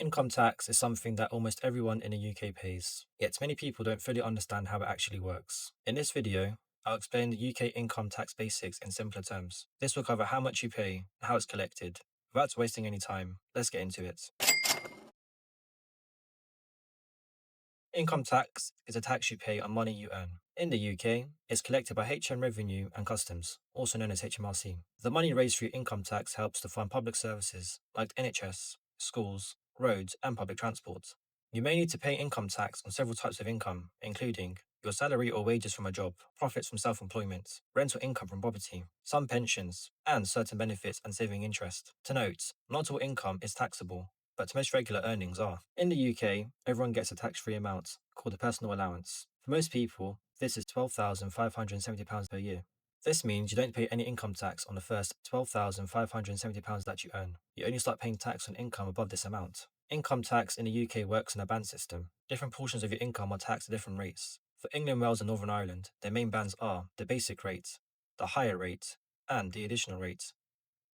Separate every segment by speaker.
Speaker 1: Income tax is something that almost everyone in the UK pays, yet many people don't fully understand how it actually works. In this video, I'll explain the UK income tax basics in simpler terms. This will cover how much you pay and how it's collected. Without wasting any time, let's get into it. Income tax is a tax you pay on money you earn. In the UK, it's collected by HM Revenue and Customs, also known as HMRC. The money raised through income tax helps to fund public services like NHS, schools, roads, and public transport. You may need to pay income tax on several types of income, including your salary or wages from a job, profits from self-employment, rental income from property, some pensions, and certain benefits and saving interest. To note, not all income is taxable, but most regular earnings are. In the UK, everyone gets a tax-free amount called a personal allowance. For most people, this is £12,570 per year. This means you don't pay any income tax on the first £12,570 that you earn. You only start paying tax on income above this amount. Income tax in the UK works in a band system. Different portions of your income are taxed at different rates. For England, Wales, and Northern Ireland, their main bands are the basic rate, the higher rate, and the additional rate.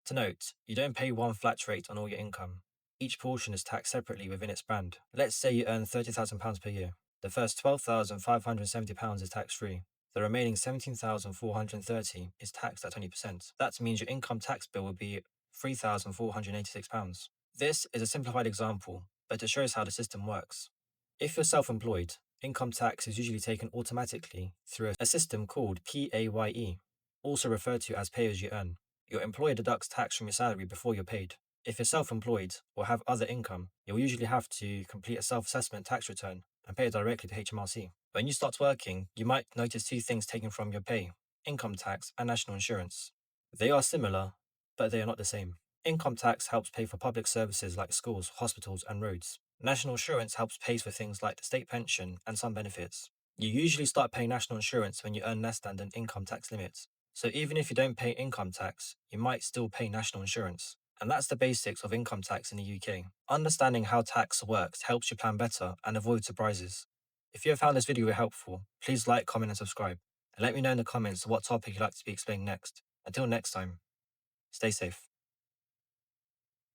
Speaker 1: To note, you don't pay one flat rate on all your income. Each portion is taxed separately within its band. Let's say you earn £30,000 per year. The first £12,570 is tax-free. The remaining £17,430 is taxed at 20%. That means your income tax bill will be £3,486. This is a simplified example, but it shows how the system works. If you're self-employed, income tax is usually taken automatically through a system called PAYE, also referred to as pay as you earn. Your employer deducts tax from your salary before you're paid. If you're self-employed or have other income, you'll usually have to complete a self-assessment tax return and pay it directly to HMRC. When you start working, you might notice two things taken from your pay: income tax and national insurance. They are similar, but they are not the same. Income tax helps pay for public services like schools, hospitals, and roads. National insurance helps pay for things like the state pension and some benefits. You usually start paying national insurance when you earn less than an income tax limit. So even if you don't pay income tax, you might still pay national insurance. And that's the basics of income tax in the UK. Understanding how tax works helps you plan better and avoid surprises. If you have found this video helpful, please like, comment, and subscribe. And let me know in the comments what topic you'd like to be explained next. Until next time, stay safe.